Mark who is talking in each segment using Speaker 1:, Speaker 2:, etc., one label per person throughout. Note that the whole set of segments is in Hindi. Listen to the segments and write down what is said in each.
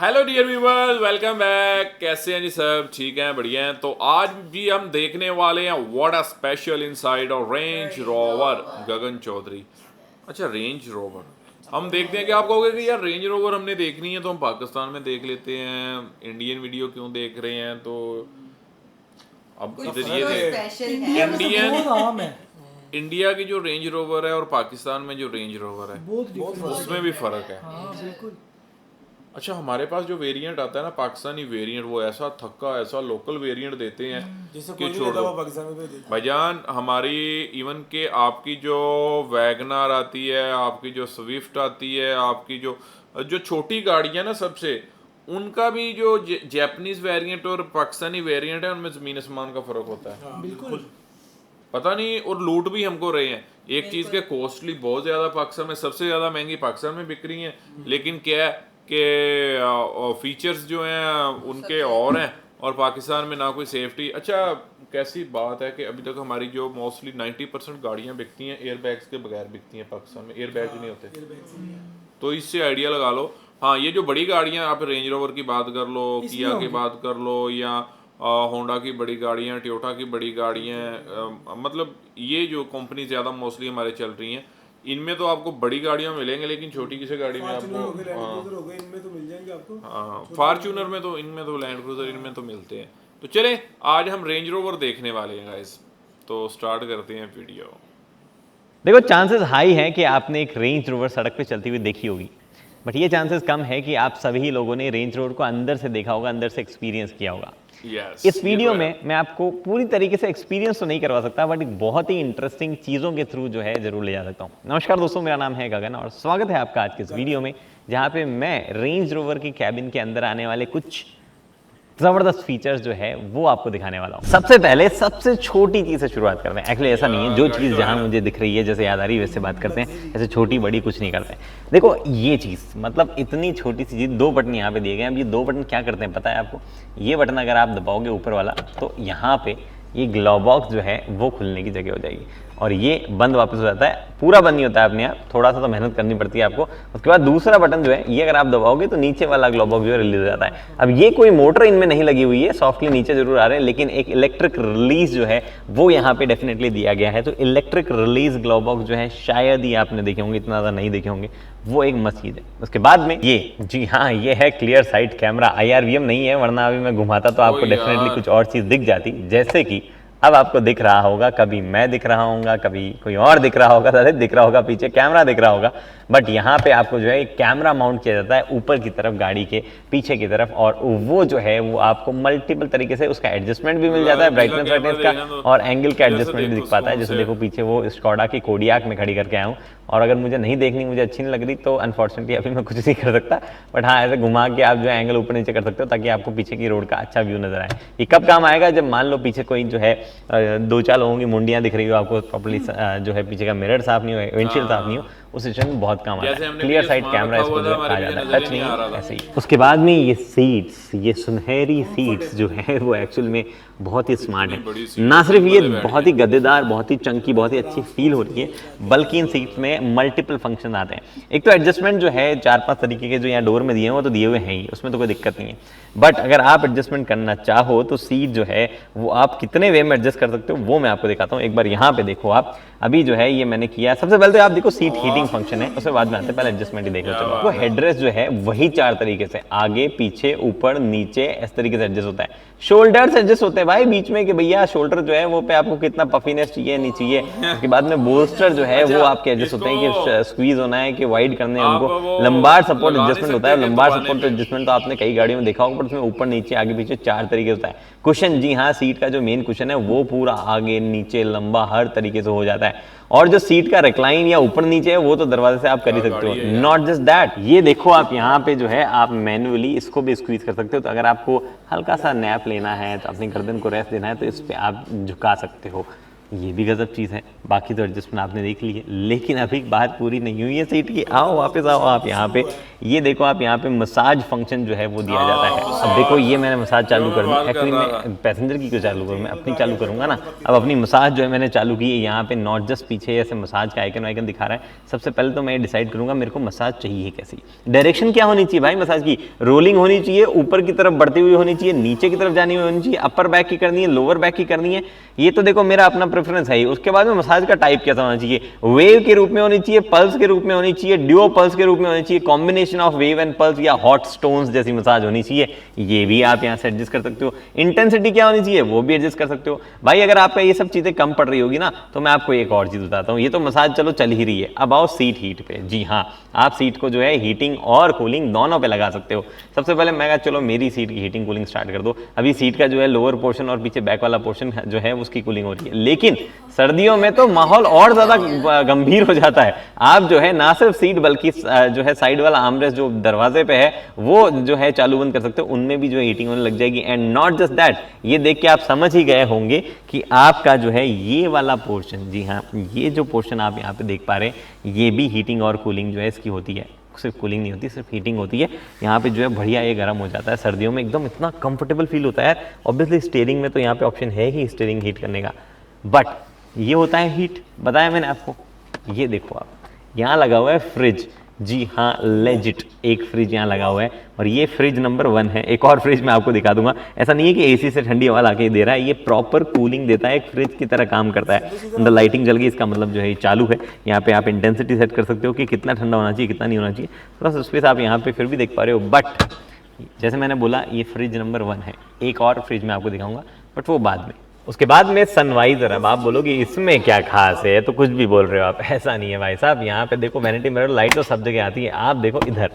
Speaker 1: Hello dear viewers, welcome back. कैसे हैं जी सब? ठीक हैं, बढ़िया हैं। तो आज भी हम देखने वाले हैं व्हाट अ स्पेशल इनसाइड और रेंज रोवर गगन चौधरी। अच्छा, रेंज रोवर हम देखते हैं कि आप कहोगे कि यार रेंज रोवर हमने देखनी है तो हम पाकिस्तान में देख लेते हैं, इंडियन वीडियो क्यों देख रहे हैं? तो अब इधर ये थे इंडियन इंडिया की जो रेंज रोवर है और पाकिस्तान में जो रेंज रोवर है उसमें भी फर्क है। अच्छा, हमारे पास जो वेरिएंट आता है ना, पाकिस्तानी वेरिएंट, वो ऐसा थक्का ऐसा लोकल वेरिएंट देते हैं कि छोड़ दो भाईजान। हमारी इवन के आपकी जो वैगनार आती है, आपकी जो स्विफ्ट आती है, आपकी जो जो छोटी गाड़ियां ना सबसे, उनका भी जो जैपनीज वेरिएंट और पाकिस्तानी वेरिएंट है उनमें ज़मीन आसमान का फ़र्क होता है। बिल्कुल पता नहीं। और लूट भी हमको रहे हैं। एक चीज़ के कॉस्टली बहुत ज़्यादा पाकिस्तान में, सबसे ज़्यादा महंगी पाकिस्तान में बिक रही हैं, लेकिन क्या है कि फीचर्स जो हैं उनके और हैं और पाकिस्तान में ना कोई सेफ्टी। अच्छा, कैसी बात है कि अभी तक हमारी जो मोस्टली 90% गाड़ियां बिकती हैं एयर बैग्स के बगैर बिकती हैं। पाकिस्तान में एयर बैग नहीं होते, तो इससे आइडिया लगा लो। हाँ, ये जो बड़ी गाड़ियां, आप रेंज रोवर की बात कर लो, किया की बात कर लो, या होंडा की बड़ी गाड़ियां, टोयोटा की बड़ी गाड़ियां, मतलब ये जो कंपनी ज़्यादा मोस्टली हमारे चल रही हैं, इनमें तो आपको बड़ी गाड़ियां मिलेंगे, लेकिन छोटी किसी गाड़ी में आपको इनमें तो मिल जाएंगे आपको। हाँ, फॉर्च्यूनर में तो, इनमें तो, लैंड क्रूजर इनमें तो मिलते हैं। तो चलें, आज हम रेंज रोवर देखने वाले हैं गाइस, तो स्टार्ट करते हैं वीडियो।
Speaker 2: देखो, चांसेस हाई है कि आपने एक रेंज रोवर सड़क पे चलती हुई देखी होगी, बट ये चांसेस कम है कि आप सभी लोगों ने रेंज रोवर को अंदर से देखा होगा, अंदर से एक्सपीरियंस किया होगा। इस वीडियो में मैं आपको पूरी तरीके से एक्सपीरियंस तो नहीं करवा सकता, बट एक बहुत ही इंटरेस्टिंग चीज़ों के थ्रू जो है जरूर ले जा सकता हूँ। नमस्कार दोस्तों, मेरा नाम है गगन और स्वागत है आपका आज के इस वीडियो में, जहाँ पे मैं रेंज रोवर की कैबिन के अंदर आने वाले कुछ जबरदस्त फीचर्स जो है वो आपको दिखाने वाला हूँ। सबसे पहले सबसे छोटी चीज से शुरुआत करते हैं। एक्चुअली ऐसा नहीं है, जो चीज जहां मुझे दिख रही है, जैसे याद आ रही है वैसे बात करते हैं, ऐसे छोटी बड़ी कुछ नहीं करते हैं। देखो, ये चीज मतलब इतनी छोटी सी चीज, 2 बटन यहाँ पे दिए गए हैं। अब ये 2 बटन क्या करते हैं पता है आपको? ये बटन अगर आप दबाओगे ऊपर वाला, तो यहाँ पे ये ग्लव बॉक्स जो है वो खुलने की जगह हो जाएगी और ये बंद वापस हो जाता है। पूरा बंद नहीं होता है अपने आप, थोड़ा सा तो मेहनत करनी पड़ती है आपको। उसके बाद दूसरा बटन जो है, ये अगर आप दबाओगे तो नीचे वाला ग्लव बॉक्स जो है रिलीज हो जाता है। अब ये कोई मोटर इनमें नहीं लगी हुई है, सॉफ्टली नीचे जरूर आ रहे हैं, लेकिन एक इलेक्ट्रिक रिलीज जो है वो यहाँ पे डेफिनेटली दिया गया है। तो इलेक्ट्रिक रिलीज ग्लव बॉक्स जो है शायद ही आपने देखे होंगे, इतना ज़्यादा नहीं देखे होंगे, वो एक मस्त चीज है। उसके बाद में ये, जी हाँ, ये है क्लियर साइट कैमरा। IRVM नहीं है, वरना अभी मैं घुमाता तो आपको डेफिनेटली कुछ और चीज दिख जाती। जैसे कि अब आपको दिख रहा होगा, कभी मैं दिख रहा हूँ, कभी कोई और दिख रहा होगा, शायद दिख रहा होगा, पीछे कैमरा दिख रहा होगा, बट यहाँ पे आपको जो है एक कैमरा माउंट किया जाता है ऊपर की तरफ, गाड़ी के पीछे की तरफ, और वो जो है वो आपको मल्टीपल तरीके से उसका एडजस्टमेंट भी मिल जाता है, ब्राइटनेस का और एंगल का एडजस्टमेंट भी दिख पाता है। जैसे देखो, पीछे वो स्कोडा की कोडियाक में खड़ी करके आया हूँ, और अगर मुझे नहीं देखनी, मुझे अच्छी नहीं लग रही, तो अनफॉर्चुनेटली अभी मैं कुछ नहीं कर सकता, बट हाँ, ऐसे घुमा के आप जो है एंगल ऊपर नीचे कर सकते हो ताकि आपको पीछे की रोड का अच्छा व्यू नजर आए। ये कब काम आएगा? जब मान लो पीछे कोई जो है 2-4 लोगों की मुंडियां दिख रही हो, आपको प्रॉपर्ली जो है पीछे का मिरर साफ नहीं हो, विंडशील्ड साफ नहीं हो, उस सिचुएशन में बहुत काम आता है। क्लियर साइड कैमरा इसको जो कहा जाता है, टच नहीं ऐसे ही। उसके बाद में ये सीट्स, ये सुनहरी सीट्स जो है वो एक्चुअल में बहुत ही स्मार्ट है। ना सिर्फ ये बहुत ही गद्देदार, बहुत ही चंकी, बहुत ही अच्छी फील हो रही है, बल्कि इन सीट्स में मल्टीपल फंक्शन आते हैं। एक तो एडजस्टमेंट जो है 4-5 तरीके के जो यहाँ डोर में दिए हैं वो तो दिए हुए हैं ही, उसमें तो कोई दिक्कत नहीं है, बट अगर आप एडजस्टमेंट करना चाहो तो सीट जो है वो आप कितने वे में एडजस्ट कर सकते हो वो मैं आपको दिखाता हूँ। एक बार यहाँ पे देखो आप, अभी जो है ये मैंने किया। सबसे पहले तो आप देखो सीट हीटिंग फंक्शन है, उसके बाद में आते हैं, पहले एडजस्टमेंट ही देख लो। चलो, वो हेडरेस्ट जो है वही 4 तरीके से, आगे पीछे ऊपर नीचे, इस तरीके से एडजस्ट होता है। शोल्डर्स एडजस्ट होते हैं भाई बीच में, कि भैया शोल्डर जो है वो पे आपको कितना पफीनेस चाहिए, नहीं चाहिए। उसके बाद में बोल्स्टर जो है वो आपके एडजस्ट होते हैं कि स्क्वीज होना है कि वाइड करने हैं उनको। लंबार सपोर्ट एडजस्टमेंट होता है। लंबार सपोर्ट एडजस्टमेंट तो आपने कई गाड़ियों में देखा होगा, पर उसमें ऊपर नीचे आगे पीछे 4 तरीके होता है। कुशन, जी हाँ, सीट का जो मेन कुशन है वो पूरा आगे नीचे लंबा हर तरीके से हो जाता है। और जो सीट का रिक्लाइन या ऊपर नीचे है वो तो दरवाजे से आप कर ही सकते हो। नॉट जस्ट दैट, ये देखो आप यहाँ पे जो है आप मैन्युअली इसको भी स्क्वीज कर सकते हो। तो अगर आपको हल्का सा नैप लेना है, तो अपनी गर्दन को रेस्ट देना है, तो इस पे आप झुका सकते हो। ये भी गजब चीज़ है। बाकी तो एडजस्टमेंट आपने देख ली है, लेकिन अभी बात पूरी नहीं हुई है सीट की। आओ वापस आओ आप यहाँ पे, ये देखो आप यहाँ पे मसाज फंक्शन जो है वो दिया जाता है। अब देखो ये मैंने मसाज चालू कर दी, एक्चुअली मैं पैसेंजर की क्यों चालू करूँ, मैं अपनी चालू करूँगा ना। अब अपनी मसाज जो है मैंने चालू की है, यहाँ पे नॉट जस्ट पीछे ऐसे मसाज का आइकन वाइकन दिखा रहा है। सबसे पहले तो मैं डिसाइड करूँगा मेरे को मसाज चाहिए कैसी, डायरेक्शन क्या होनी चाहिए भाई मसाज की, रोलिंग होनी चाहिए, ऊपर की तरफ बढ़ती हुई होनी चाहिए, नीचे की तरफ जानी हुई होनी चाहिए, अपर बैक की करनी है, लोअर बैक की करनी है, ये तो देखो मेरा अपना प्रेफरेंस है। उसके बाद में मसाज का टाइप कैसा होना चाहिए, वेव के रूप में होनी चाहिए, पल्स के रूप में होनी चाहिए, ड्यूओ पल्स के रूप में होनी चाहिए, combination of wave and pulse, या हॉट स्टोन्स जैसी मसाज होनी चाहिए, ये भी आप यहाँ से एडजस्ट कर सकते हो। इंटेंसिटी क्या होनी चाहिए वो भी एडजस्ट कर सकते हो भाई। अगर आपका ये सब चीजें कम पड़ रही होगी ना, तो मैं आपको एक और चीज बताता हूँ। ये तो मसाज चलो चल ही रही है, अब आओ सीट हीट पे। जी हाँ, आप सीट को जो है हीटिंग और कूलिंग दोनों पे लगा सकते हो। सबसे पहले मैं चलो मेरी सीट की हीटिंग कूलिंग स्टार्ट कर दो। अभी सीट का जो है लोअर पोर्शन और पीछे बैक वाला पोर्शन जो है उसकी कूलिंग हो रही है, लेकिन सर्दियों में तो माहौल और ज्यादा गंभीर हो जाता है। आप जो है ना सिर्फ सीट बल्कि जो है साइड वाला आर्मरेस्ट जो दरवाजे पे है वो जो है चालू बंद कर सकते हो, उनमें भी जो है हीटिंग होने लग जाएगी। एंड नॉट जस्ट दैट, ये देख के आप समझ ही गए होंगे कि आपका जो है ये वाला पोर्शन, जी हाँ ये जो पोर्शन आप यहाँ पे देख पा रहे हैं, ये भी हीटिंग और कूलिंग जो है इसकी होती है। सिर्फ कूलिंग नहीं होती, सिर्फ हीटिंग होती है। यहाँ पे जो है बढ़िया ये गर्म हो जाता है सर्दियों में, एकदम इतना कंफर्टेबल फील होता है। ऑब्वियसली स्टीयरिंग में तो यहाँ पे ऑप्शन है ही स्टीयरिंग हीट करने का, बट ये होता है हीट, बताया मैंने आपको। ये देखो आप, यहाँ लगा हुआ है फ्रिज, जी हाँ लेजिट एक फ्रिज यहाँ लगा हुआ है, और ये फ्रिज नंबर 1 है। एक और फ्रिज मैं आपको दिखा दूंगा। ऐसा नहीं है कि एसी से ठंडी हवा लाके दे रहा है, ये प्रॉपर कूलिंग देता है, एक फ्रिज की तरह काम करता है। अंदर लाइटिंग जल गई, इसका मतलब जो है ये चालू है। यहाँ पे आप इंटेंसिटी सेट कर सकते हो कि कितना ठंडा होना चाहिए कितना नहीं होना चाहिए। थोड़ा सा स्पेस आप यहाँ पे फिर भी देख पा रहे हो, बट जैसे मैंने बोला ये फ्रिज नंबर 1 है। एक और फ्रिज मैं आपको दिखाऊंगा, बट वो बाद में। उसके बाद में सनवाइजर। अब आप बोलोगे इसमें क्या खास है, तो कुछ भी बोल रहे हो आप, ऐसा नहीं है भाई साहब। यहाँ पे देखो वैनिटी मिरर, लाइट तो सब जगह आती है। आप देखो इधर,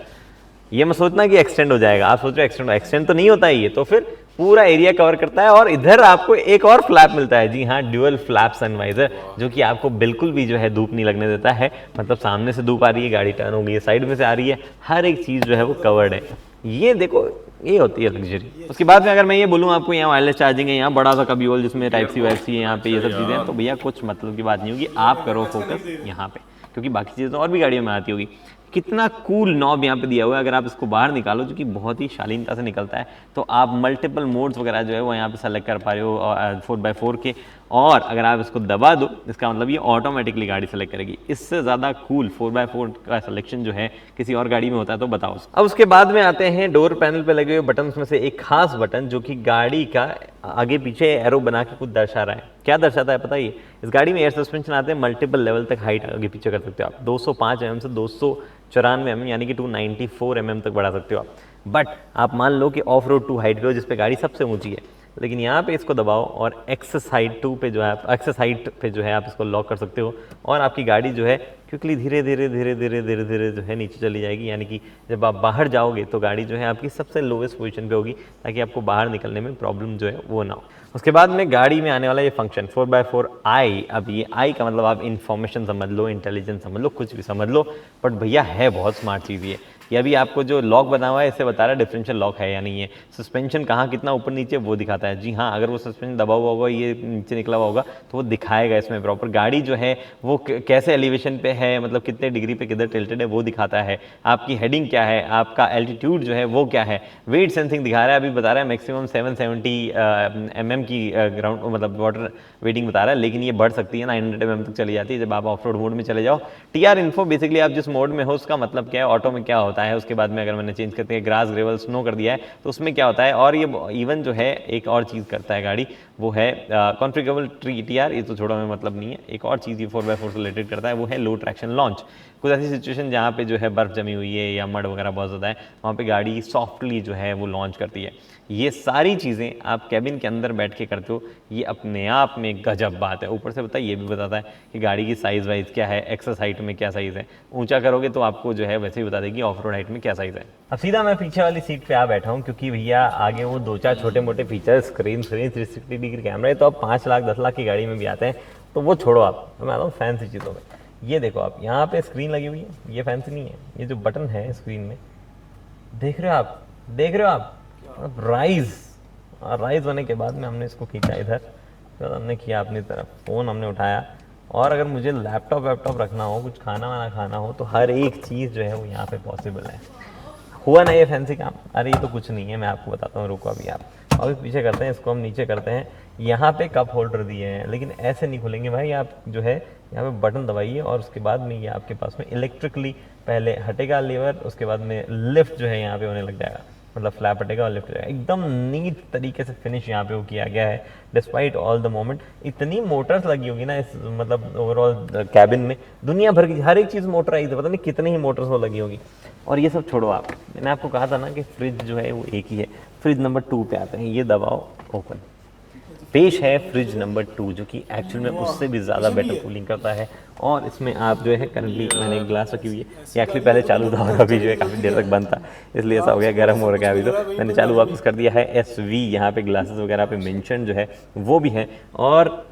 Speaker 2: ये मत सोचना कि एक्सटेंड हो जाएगा, आप सोच रहे हो एक्सटेंड तो नहीं होता है, ये तो फिर पूरा एरिया कवर करता है। और इधर आपको एक और फ्लैप मिलता है, जी हाँ ड्यूअल फ्लैप सनवाइजर, जो कि आपको बिल्कुल भी जो है धूप नहीं लगने देता है। मतलब सामने से धूप आ रही है, गाड़ी टर्न हो गई है, साइड में से आ रही है, हर एक चीज जो है वो कवर्ड है। ये देखो ये होती है लग्जरी। उसके बाद में अगर मैं ये बोलूँ आपको, यहाँ वायरलेस चार्जिंग है, यहाँ बड़ा सा कभी जिसमें टाइप सी वाइप सी है, यहाँ पे ये सब चीज़ें हैं, तो भैया कुछ मतलब की बात नहीं होगी। आप करो फोकस यहाँ पे, क्योंकि बाकी चीज़ें तो और भी गाड़ियों में आती होगी। कितना कूल नॉब यहाँ पे दिया हुआ है, अगर आप इसको बाहर निकालो जो कि बहुत ही शालीनता से निकलता है, तो आप मल्टीपल मोड्स वगैरह जो है वो यहाँ पे सेलेक्ट कर पा रहे हो 4x4 के। और अगर आप इसको दबा दो, इसका मतलब ये ऑटोमेटिकली गाड़ी सेलेक्ट करेगी। इससे ज़्यादा कूल 4x4 का सिलेक्शन जो है किसी और गाड़ी में होता है तो बताओ। अब उसके बाद में आते हैं डोर पैनल पे लगे हुए बटन में से एक खास बटन, जो कि गाड़ी का आगे पीछे एरो बना के कुछ दर्शा रहा है। क्या दर्शाता है पता है? इस गाड़ी में एयर सस्पेंशन आते हैं, मल्टीपल लेवल तक हाइट आगे पीछे कर सकते हो आप। 205 mm से 294 mm यानी कि 294 mm तक बढ़ा सकते हो आप। बट आप मान लो कि ऑफ रोड 2 हाइट पे हो, जिस पे गाड़ी सबसे ऊंची है, लेकिन यहाँ पे इसको दबाओ और एक्सेस हाइट 2 पे जो है, एक्सेस हाइट पे जो है आप इसको लॉक कर सकते हो, और आपकी गाड़ी जो है क्विकली धीरे धीरे धीरे धीरे धीरे धीरे जो है नीचे चली जाएगी। यानी कि जब आप बाहर जाओगे तो गाड़ी जो है आपकी सबसे लोवेस्ट पोजीशन पे होगी, ताकि आपको बाहर निकलने में प्रॉब्लम जो है वो ना हो। उसके बाद में गाड़ी में आने वाला ये फंक्शन 4x4 आई। अब ये आई का मतलब आप इन्फॉर्मेशन समझ लो, इंटेलिजेंस समझ लो, कुछ भी समझ लो, बट भैया है बहुत स्मार्ट चीज़ ये। ये अभी आपको जो लॉक बना हुआ है इससे बता रहा है डिफरेंशियल लॉक है या नहीं है। सस्पेंशन कहाँ कितना ऊपर नीचे वो दिखाता है। जी हाँ, अगर वो सस्पेंशन दबा हुआ होगा, ये नीचे निकला हुआ होगा, तो वो दिखाएगा इसमें प्रॉपर। गाड़ी जो है वो कैसे एलिवेशन पे है, मतलब कितने डिग्री पे किधर टिल्टेड है वो दिखाता है। आपकी हेडिंग क्या है, आपका एल्टीट्यूड जो है वो क्या है, वेट सेंसिंग दिखा रहा है। अभी बता रहा है मैक्सिमम 770 mm की ग्राउंड मतलब वाटर वेटिंग बता रहा है, लेकिन ये बढ़ सकती है, 900 mm तक चली जाती है जब आप ऑफ रोड मोड में चले जाओ। टीआर इन्फो बेसिकली आप जिस मोड में हो उसका मतलब क्या है, ऑटो में क्या होता है। उसके बाद में अगर मैंने चेंज करते हैं ग्रास, ग्रेवल, स्नो कर दिया है तो उसमें क्या होता है। और ये इवन जो है एक और चीज़ करता है गाड़ी, वो है कॉन्फ़िगरेबल टीआर। ये तो छोड़ा में मतलब नहीं है, एक और चीज़ ये 4x4 से रिलेटेड करता है, वो है लो ट्रैक्शन लॉन्च। कुछ ऐसी सिचुएशन जहाँ पे जो है बर्फ़ जमी हुई है या मड वगैरह बहुत ज़्यादा है, वहाँ पे गाड़ी सॉफ्टली जो है वो लॉन्च करती है। ये सारी चीज़ें आप कैबिन के अंदर बैठ के करते हो, ये अपने आप में गजब बात है। ऊपर से पता है ये भी बताता है कि गाड़ी की साइज़ वाइज क्या है, एक्सेस हाइट में क्या साइज़ है। ऊंचा करोगे तो आपको जो है वैसे ही बता देगी ऑफ रोड हाइट में क्या साइज़ है। अब सीधा मैं पीछे वाली सीट पे आ बैठा हूँ, क्योंकि भैया आगे वो 2-4 छोटे मोटे फीचर्स, स्क्रीन 360 डिग्री कैमरा, तो अब 5 लाख 10 लाख की गाड़ी में भी आते हैं, तो वो छोड़ो आप, मैं आता हूँ फैंसी चीज़ों में। ये देखो आप, यहाँ पे स्क्रीन लगी हुई है, ये फैंसी नहीं है, ये जो बटन है स्क्रीन में, देख रहे हो आप, देख रहे हो आप, राइज होने के बाद में हमने इसको खींचा इधर, उसके बाद हमने किया अपनी तरफ, फ़ोन हमने उठाया, और अगर मुझे लैपटॉप रखना हो, कुछ खाना वाना खाना हो, तो हर एक चीज़ जो है वो यहाँ पे पॉसिबल है। हुआ ना ये फैंसी काम? अरे ये तो कुछ नहीं है, मैं आपको बताता हूँ, रुको अभी आप अभी पीछे करते हैं, इसको हम नीचे करते हैं। यहाँ पे कप होल्डर दिए हैं, लेकिन ऐसे नहीं खुलेंगे भाई। आप जो है यहाँ पे बटन दबाइए और उसके बाद में ये आपके पास में इलेक्ट्रिकली पहले हटेगा लीवर, उसके बाद में लिफ्ट जो है यहाँ पे होने लग जाएगा, मतलब फ्लैप हटेगा और लिफ्ट हो जाएगा। एकदम नीट तरीके से फिनिश यहाँ पे वो किया गया है, डिस्पाइट ऑल द मोमेंट। इतनी मोटर्स लगी होगी ना इस मतलब ओवरऑल कैबिन में, दुनिया भर की हर एक चीज़ मोटराइज है, पता नहीं कितनी ही मोटर्स वो लगी होगी। और ये सब छोड़ो आप, मैंने आपको कहा था ना कि फ्रिज जो है वो एक ही है। फ्रिज नंबर 2 पे आते हैं, ये दबाओ, ओपन। पेश है फ्रिज नंबर 2, जो कि एक्चुअल में उससे भी ज़्यादा बेटर कूलिंग करता है। और इसमें आप जो है करंटली, मैंने एक ग्लास रखी हुई है, ये एक्चुअली पहले चालू था और अभी जो है काफ़ी देर तक बंद था, इसलिए ऐसा हो गया, गर्म हो रखा है अभी। तो मैंने चालू वापस कर दिया है। SV यहाँ पे ग्लासेस वगैरह पे मेंशन जो है वो भी है। और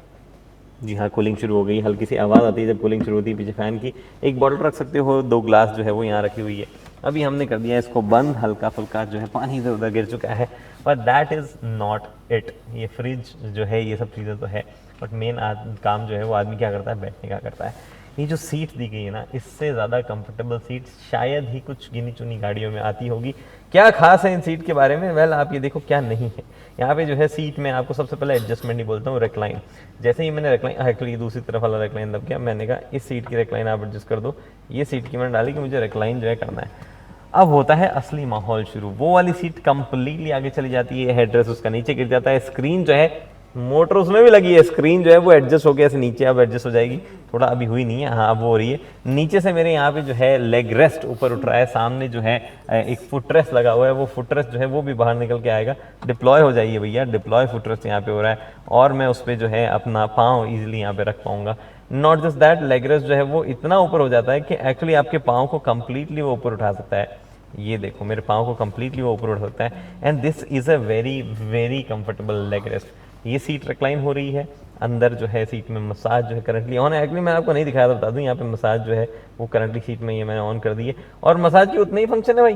Speaker 2: जी हाँ, कूलिंग शुरू हो गई, हल्की सी आवाज़ आती है जब कूलिंग शुरू होती है पीछे फ़ैन की। एक बॉटल रख सकते हो, 2 ग्लास जो है वो यहाँ रखी हुई है। अभी हमने कर दिया इसको बंद, हल्का फुल्का जो है पानी इधर उधर गिर चुका है, पर दैट इज़ नॉट इट। ये फ्रिज जो है ये सब चीज़ें तो है, बट मेन काम जो है वो आदमी क्या करता है, बैठने का करता है। ये जो सीट दी गई है ना, इससे ज़्यादा कंफर्टेबल सीट शायद ही कुछ गिनी चुनी गाड़ियों में आती होगी। क्या खास है इन सीट के बारे में? वेल, आप ये देखो क्या नहीं है यहाँ पे जो है सीट में। आपको सबसे पहले एडजस्टमेंट ही बोलता हूँ, रेक्लाइन। जैसे ही मैंने रेक्लाइन, एक्चुअली दूसरी तरफ वाला रेक्लाइन दब गया, मैंने कहा इस सीट की रेक्लाइन आप एडजस्ट कर दो। ये सीट की मैंने डाली कि मुझे रेक्लाइन जो है करना है। अब होता है असली माहौल शुरू। वो वाली सीट कंप्लीटली आगे चली जाती है, हेडरेस्ट उसका नीचे गिर जाता है, स्क्रीन जो है मोटर उसमें भी लगी है, स्क्रीन जो है वो एडजस्ट हो गया ऐसे नीचे, अब एडजस्ट हो जाएगी, थोड़ा अभी हुई नहीं है, हाँ अब वो हो रही है। नीचे से मेरे यहाँ पे जो है लेग रेस्ट ऊपर उठ रहा है, सामने जो है एक फुट रेस्ट लगा हुआ है, वो फुट रेस्ट जो है वो भी बाहर निकल के आएगा। डिप्लॉय हो जाइए भैया, डिप्लॉय फुट रेस्ट यहाँ पे हो रहा है, और मैं उस पर जो है अपना पाँव ईजिली यहाँ पे रख पाऊंगा। Not just that, leg rest जो है वो इतना ऊपर हो जाता है कि एक्चुअली आपके पाँव को कंप्लीटली वो ऊपर उठा सकता है। ये देखो मेरे पाँव को कंप्लीटली वो ऊपर उठा सकता है, and this is a very very comfortable leg rest. ये सीट रिक्लाइन हो रही है, अंदर जो है सीट में मसाज जो है करंटली ऑन है। एक्चुअली मैं आपको नहीं दिखाया था, बता दूं, यहाँ पे मसाज जो है वो करंटली सीट में ये मैंने ऑन कर दी है। और मसाज की उतने ही फंक्शन है भाई,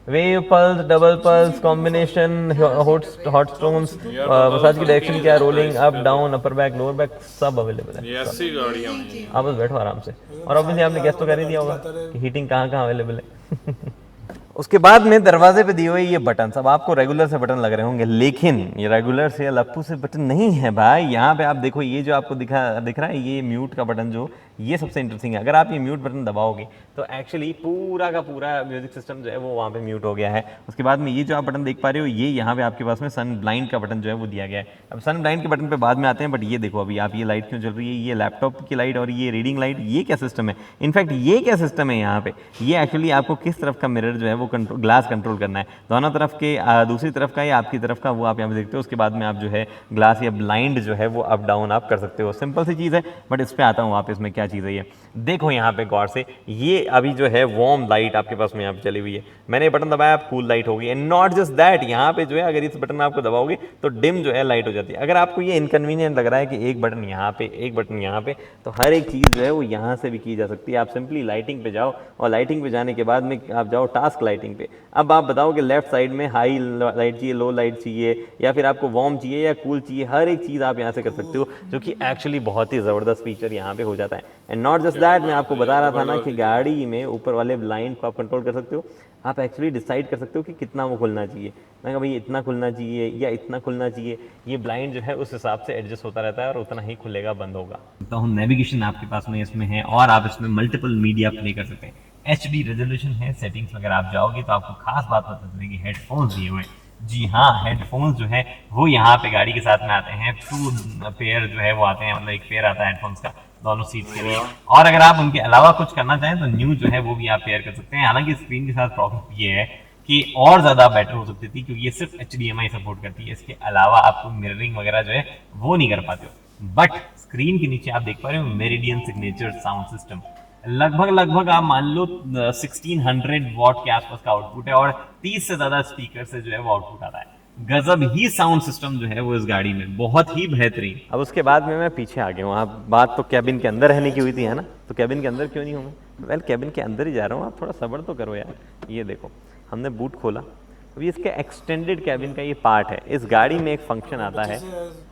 Speaker 2: wave pulse, double pulse, combination, hot stones, massage की डायरेक्शन क्या, rolling up down, upper back, lower back, सब अवेलेबल है।
Speaker 1: ऐसी गाड़ियां हैं,
Speaker 2: आप बस बैठो आराम से। और ऑब्वियसली आपने गेस तो कर ही दिया होगा कि हीटिंग कहाँ कहाँ अवेलेबल है। उसके बाद में दरवाजे पे दिए हुए ये बटन, सब आपको रेगुलर से बटन लग रहे होंगे, लेकिन ये रेगुलर से या लप्पू से बटन नहीं है भाई। यहाँ पे आप देखो, ये जो आपको दिख रहा है ये म्यूट का बटन, जो ये सबसे इंटरेस्टिंग है। अगर आप ये म्यूट बटन दबाओगे तो एक्चुअली पूरा का पूरा म्यूजिक सिस्टम जो है वो वहाँ पे म्यूट हो गया है। उसके बाद में ये जो आप बटन देख पा रहे हो, ये यहाँ पे आपके पास में सन ब्लाइंड का बटन जो है वो दिया गया है। अब सन ब्लाइंड के बटन पे बाद में आते हैं, बट ये देखो अभी आप, ये लाइट क्यों जल रही है, ये लैपटॉप की लाइट और ये रीडिंग लाइट, ये क्या सिस्टम है? इनफैक्ट ये क्या सिस्टम है यहाँ पे, ये एक्चुअली आपको किस तरफ का मिरर जो है वो ग्लास कंट्रोल करना है, दोनों तरफ के, दूसरी तरफ का या आपकी तरफ का, वो आप यहाँ पे देखते हो। उसके बाद में आप जो है ग्लास या ब्लाइंड जो है वो अप डाउन आप कर सकते हो। सिंपल सी चीज़ है, बट इस पर आता हूँ वापस में क्या चीज़ है ये। देखो यहाँ पे गौर से, ये अभी जो है वार्म लाइट आपके पास में यहाँ पे चली हुई है, मैंने बटन दबाया आप कूल लाइट होगी। एंड नॉट जस्ट दैट, यहाँ पे जो है अगर इस बटन आपको दबाओगे तो डिम जो है लाइट हो जाती है। अगर आपको ये इनकन्वीनियंट लग रहा है कि एक बटन यहाँ पे एक बटन यहाँ पे, तो हर एक चीज़ जो है वो यहाँ से भी की जा सकती है। आप सिंपली लाइटिंग पे जाओ, और लाइटिंग पे जाने के बाद में आप जाओ टास्क लाइटिंग पे। अब आप बताओ कि लेफ्ट साइड में हाई लाइट चाहिए, लो लाइट चाहिए, या फिर आपको वार्म चाहिए या कूल चाहिए, हर एक चीज़ आप यहाँ से कर सकते हो, जो कि एक्चुअली बहुत ही ज़बरदस्त फीचर यहाँ पे हो जाता है। एंड नॉट जस्ट दैट, मैं आपको बता रहा था ना कि गाड़ी में ऊपर वाले ब्लाइंड को आप कंट्रोल कर सकते हो। आप एक्चुअली डिसाइड कर सकते हो कि कितना वो खुलना चाहिए। मैं कहा भाई इतना खुलना चाहिए या इतना खुलना चाहिए, ये ब्लाइंड जो है उस हिसाब से एडजस्ट होता रहता है और उतना ही खुलेगा, बंद होगा। तो हम नेविगेशन आपके पास में इसमें है, और आप इसमें मल्टीपल मीडिया प्ले कर सकते हैं। HD रेजोल्यूशन है। सेटिंग्स वगैरह आप जाओगे तो आपको खास बात पता चलेगी, हेडफोन्स दिए हुए। जी हाँ, हेडफोन्स जो है वो यहाँ पे गाड़ी के साथ में आते हैं, 2 पेयर जो है वो आते हैं, मतलब एक पेयर आता है हेडफोन्स का दोनों सीट के लिए। और अगर आप उनके अलावा कुछ करना चाहें तो न्यू जो है वो भी आप पेयर कर सकते हैं। हालांकि स्क्रीन के साथ प्रॉब्लम ये है कि और ज़्यादा बेटर हो सकती थी, क्योंकि ये सिर्फ HDMI सपोर्ट करती है, इसके अलावा आपको मिररिंग वगैरह जो है वो नहीं कर पाते हो। बट स्क्रीन के नीचे आप देख पा रहे हो मेरिडियन सिग्नेचर साउंड सिस्टम, लगभग आप मान लो 1600 वॉट के आसपास का आउटपुट है, और 30 से ज़्यादा स्पीकर से जो है वो आउटपुट आता है। गजब ही साउंड सिस्टम जो है वो इस गाड़ी में, बहुत ही बेहतरीन। अब उसके बाद में मैं पीछे आ गया हूँ। आप बात तो कैबिन के अंदर रहने की हुई थी, है ना, तो कैबिन के अंदर क्यों नहीं हूँ मैं? वेल, कैबिन के अंदर ही जा रहा हूँ, आप थोड़ा सब्र तो करो यार। ये देखो, हमने बूट खोला, अभी इसके एक्सटेंडेड कैबिन का ये पार्ट है। इस गाड़ी में एक फंक्शन आता है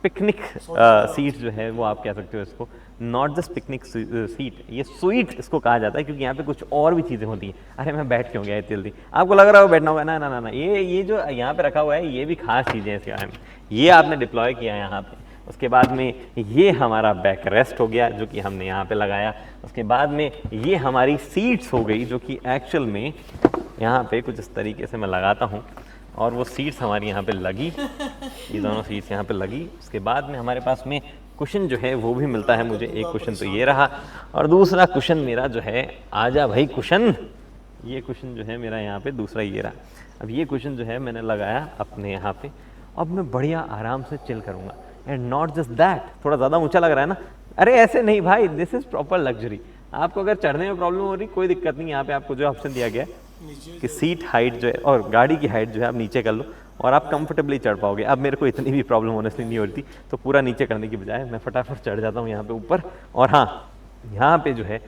Speaker 2: पिकनिक सीट जो है वो आप कह सकते हो इसको, नॉट जस्ट पिकनिक सीट, ये स्वीट इसको कहा जाता है क्योंकि यहाँ पे कुछ और भी चीज़ें होती हैं। अरे मैं बैठ क्यों गया इतनी जल्दी, आपको लग रहा हो बैठना होगा, ना ना ना ना, ये जो यहाँ पे रखा हुआ है ये भी खास चीज़ें हैं इस गाड़ी में, ये आपने डिप्लॉय किया है यहाँ पे। उसके बाद में ये हमारा बैक रेस्ट हो गया जो कि हमने यहाँ पे लगाया। उसके बाद में ये हमारी सीट्स हो गई जो कि एक्चुअल में यहाँ पे कुछ इस तरीके से मैं लगाता हूँ और वो सीट्स हमारी यहाँ पे लगी, ये दोनों सीट्स यहाँ पे लगी। उसके बाद में हमारे पास में कुशन जो है वो भी मिलता है मुझे, एक कुशन तो ये रहा और दूसरा कुशन मेरा जो है, आजा भाई कुशन, ये कुशन जो है मेरा यहाँ पे दूसरा ये रहा। अब ये कुशन जो है मैंने लगाया अपने यहाँ पे, अब मैं बढ़िया आराम से चिल करूँगा। एंड नॉट जस्ट दैट, थोड़ा ज़्यादा ऊंचा लग रहा है ना, अरे ऐसे नहीं भाई, दिस इज़ प्रॉपर लग्जरी। आपको अगर चढ़ने में प्रॉब्लम हो रही कोई दिक्कत नहीं, यहाँ पे आपको जो ऑप्शन दिया गया है कि सीट हाइट जो है और गाड़ी की हाइट जो है आप नीचे कर लो और आप कंफर्टेबली चढ़ पाओगे। अब मेरे को इतनी भी प्रॉब्लम ऑनेस्टली नहीं होती, तो पूरा नीचे करने की बजाय मैं फटाफट चढ़ जाता हूँ यहाँ पे ऊपर। और हाँ, यहाँ पे जो है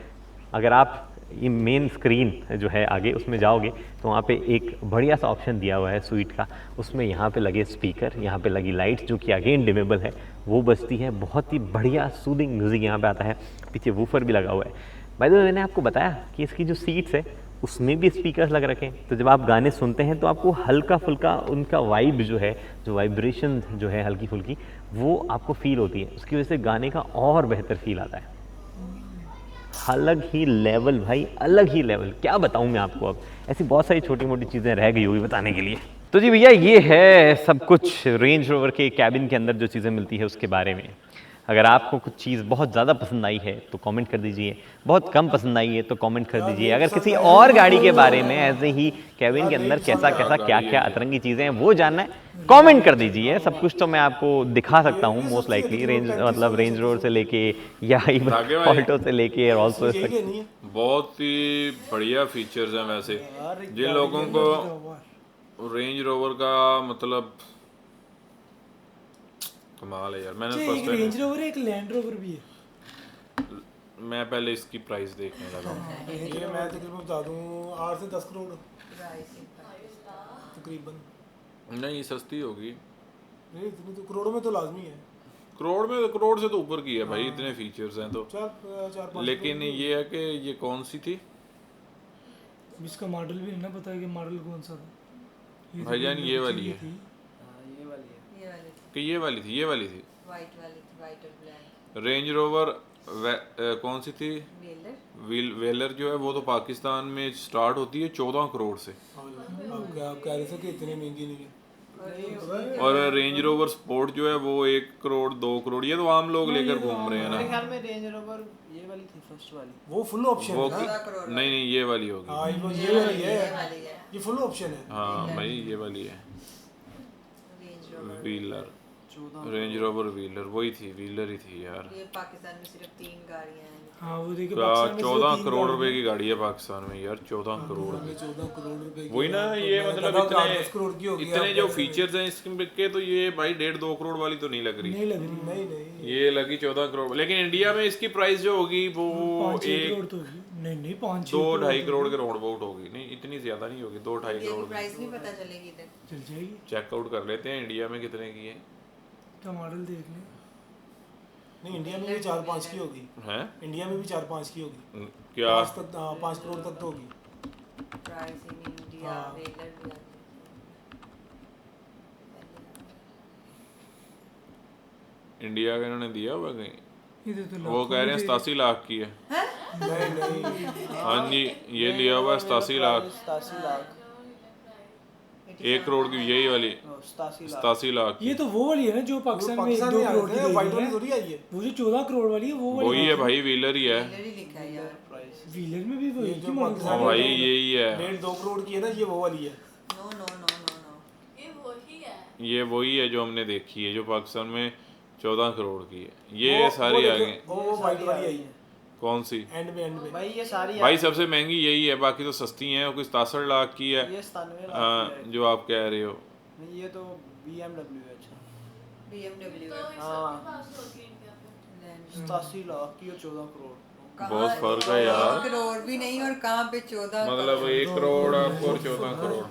Speaker 2: अगर आप ये मेन स्क्रीन जो है आगे उसमें जाओगे तो वहाँ पे एक बढ़िया सा ऑप्शन दिया हुआ है स्वीट का, उसमें यहाँ पे लगे स्पीकर, यहाँ पे लगी लाइट जो कि अगेन डिमेबल है, वो बजती है, बहुत ही बढ़िया सूदिंग म्यूज़िक यहाँ पे आता है, पीछे वूफर भी लगा हुआ है। बाय द वे मैंने आपको बताया कि इसकी जो सीट्स है उसमें भी स्पीकर्स लग रखे हैं, तो जब आप गाने सुनते हैं तो आपको हल्का फुल्का उनका वाइब जो है, जो वाइब्रेशन जो है हल्की फुल्की, वो आपको फील होती है, उसकी वजह से गाने का और बेहतर फील आता है। अलग ही लेवल भाई, अलग ही लेवल, क्या बताऊं मैं आपको। अब ऐसी बहुत सारी छोटी मोटी चीज़ें रह गई होगी बताने के लिए। तो जी भैया ये है सब कुछ रेंज रोवर के कैबिन के अंदर जो चीज़ें मिलती है उसके बारे में। अगर आपको कुछ चीज़ बहुत ज़्यादा पसंद आई है तो कमेंट कर दीजिए, बहुत कम पसंद आई है तो कमेंट कर दीजिए। अगर किसी और गाड़ी के बारे में ऐसे ही कैबिन के अंदर कैसा कैसा क्या क्या अतरंगी चीज़ें हैं वो जानना है, कमेंट कर दीजिए। सब कुछ तो मैं आपको दिखा सकता हूँ मोस्ट लाइकली, रेंज रोवर से लेके या ऑल्टो से लेके और ऑल्सो
Speaker 1: बहुत ही बढ़िया फीचर्स हैं वैसे। जिन लोगों को रेंज रोवर का मतलब कमाल है यार, मैंने फर्स्ट टाइम
Speaker 3: रेंज रोवर है, एक लैंड रोवर भी है।
Speaker 1: मैं पहले इसकी प्राइस देखने लगा।
Speaker 3: ये मैं तकरीबन बता दूं 8 से 10 करोड़ तकरीबन।
Speaker 1: नहीं सस्ती होगी,
Speaker 3: नहीं इतनी तो करोड़ों में तो लाजमी है,
Speaker 1: करोड़ से तो ऊपर की है भाई, इतने फीचर्स हैं तो।
Speaker 3: चार 5
Speaker 1: लेकिन ये है कि ये कौन सी थी
Speaker 3: इसका मॉडल भी नहीं ना पता है कि मॉडल कौन सा था
Speaker 1: भाईजान, ये वाली है कि ये वाली थी
Speaker 4: वाइट और ब्लैक
Speaker 1: रेंज रोवर कौन सी थी, वेलर जो है वो तो पाकिस्तान में स्टार्ट होती है 14 करोड़ से,
Speaker 3: आप कह रहे थे कि इतनी महंगी नहीं है।
Speaker 1: और रेंज रोवर स्पोर्ट जो है वो 1 करोड़ 2 करोड़, ये तो आम लोग लेकर घूम रहे हैं ना।
Speaker 5: मेरे ख्याल में रेंज रोवर ये वाली थी फर्स्ट वाली,
Speaker 3: वो फुल ऑप्शन
Speaker 1: वो
Speaker 3: है ना?
Speaker 1: नहीं ये वाली होगी।
Speaker 3: हाँ ये वाली है, ये फुल ऑप्शन है।
Speaker 1: हाँ भाई ये वाली है व्हीलर, रेंज रोवर व्हीलर वही थी, व्हीलर ही थी यार।
Speaker 4: ये पाकिस्तान में सिर्फ 3 गाड़ियां हैं।
Speaker 3: हाँ वो देखिए
Speaker 1: 14 करोड़ रुपए की गाड़ी है पाकिस्तान में यार, 14 करोड़।
Speaker 3: 14 करोड़ रुपए
Speaker 1: वही ना, ये मतलब इतने जो फीचर्स हैं इसके, तो ये भाई 1.5-2 करोड़ वाली तो नहीं लग रही,
Speaker 3: नहीं लग रही, नहीं
Speaker 1: ये लगी 14 करोड़। लेकिन इंडिया में इसकी प्राइस जो होगी वो
Speaker 3: 5-6 करोड़ तो होगी, नहीं 5-6
Speaker 1: 2-2.5 करोड़ के राउंड अबाउट होगी, नहीं इतनी ज्यादा नहीं होगी, 2-2.5
Speaker 4: ये
Speaker 1: करोड़।
Speaker 4: प्राइस नहीं पता चलेगी इधर,
Speaker 3: चल जाएगी।
Speaker 1: चेकआउट कर लेते हैं इंडिया में कितने की है,
Speaker 3: तो मॉडल देख लें। नहीं इंडिया में भी 4-5 की होगी,
Speaker 1: हैं
Speaker 3: इंडिया में भी 4-5 की होगी,
Speaker 1: क्या
Speaker 3: 5 करोड़ तक तो होगी।
Speaker 4: प्राइस इन इंडिया वेलर भी आती
Speaker 1: इंडिया का इन्होंने दिया हुआ कहीं,
Speaker 3: इधर तो
Speaker 1: वो कह रहे हैं 87 लाख की है।
Speaker 3: नहीं
Speaker 1: हाँ जी ये लिया हुआ है 87 लाख,
Speaker 5: 87 लाख
Speaker 1: 1 करोड़ की यही वाली
Speaker 5: 87
Speaker 1: लाख
Speaker 3: ये तो वो वाली है ना जो पाकिस्तान में 1-2 करोड़ की वाइट वाली है, थोड़ी आई है। वो जो 14 करोड़ वाली है वो वाली
Speaker 1: वही है भाई, व्हीलर ही है।
Speaker 4: वेलर ही लिखा है यार।
Speaker 3: व्हीलर में भी वही की मॉडल
Speaker 1: हाँ भाई यही है,
Speaker 3: 1.5-2 करोड़ की है ना, ये वो वाली है।
Speaker 4: No no no no no
Speaker 1: ये वही है जो हमने देखी है, जो पाकिस्तान में 14 करोड़ की है। ये सारी आ गई,
Speaker 3: वो वाइट वाली आई है
Speaker 1: कौन सी
Speaker 3: एंड में
Speaker 5: भाई, ये सारी
Speaker 1: भाई सबसे महंगी यही है, बाकी तो सस्ती हैं, कुछ 67 लाख की है।
Speaker 5: ये 97
Speaker 1: हाँ,
Speaker 5: लाख की है।
Speaker 1: जो आप कह रहे हो
Speaker 5: नहीं ये तो BMW है। अच्छा
Speaker 4: BMW है।
Speaker 5: हाँ 87 लाख की और 14 करोड़,
Speaker 1: बहुत फर्क है यार,
Speaker 4: करोड़ भी नहीं और कहाँ पे 14
Speaker 1: मतलब 1 करोड़ आपको और 14 करोड़।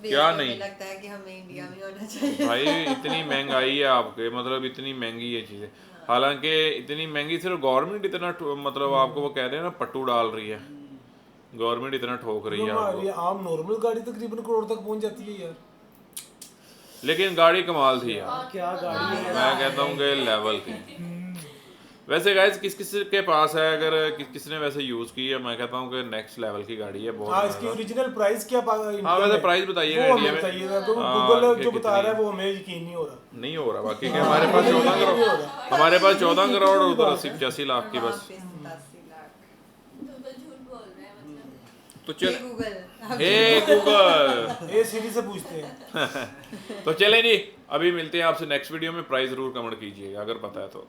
Speaker 1: क्या नहीं?
Speaker 4: नहीं लगता है कि हमें इंडिया में होना चाहिए।
Speaker 1: भाई इतनी महंगाई है आपके, मतलब इतनी महंगी है चीज़ें, हालांकि इतनी महंगी सिर्फ गवर्नमेंट इतना मतलब आपको वो कह रहे हैं ना पट्टू डाल रही है, गवर्नमेंट इतना ठोक रही है आपको।
Speaker 3: ये आम नॉर्मल गाड़ी तकरीबन करोड़ तक पहुंच जाती है यार।
Speaker 1: लेकिन गाड़ी कमाल थी यार,
Speaker 5: क्या गाड़ी है।
Speaker 1: मैं कहता हूँ कि लेवल की। वैसे गाइस किस किस के पास है, अगर किसने वैसे यूज़ की है, मैं कहता हूँ कि नेक्स्ट लेवल की गाड़ी है बहुत।
Speaker 3: हाँ, इसकी ओरिजिनल प्राइस क्या
Speaker 1: हाँ वैसे प्राइस बताइएगा इंडिया में,
Speaker 3: गूगल जो बता रहा है वो हमें यकीन नहीं हो रहा।
Speaker 1: नहीं हो रहा बाकी के हमारे पास 14 करोड़, हमारे पास 14 करोड़ और उधर 80-85 लाख की बस।
Speaker 4: 87 लाख।
Speaker 1: तो चल
Speaker 4: गूगल
Speaker 1: हे गूगल
Speaker 3: ये सीरी से पूछते हैं।
Speaker 1: तो चले जी, अभी मिलते हैं आपसे नेक्स्ट वीडियो में। प्राइस जरूर कमेंट कीजिएगा अगर पता है तो।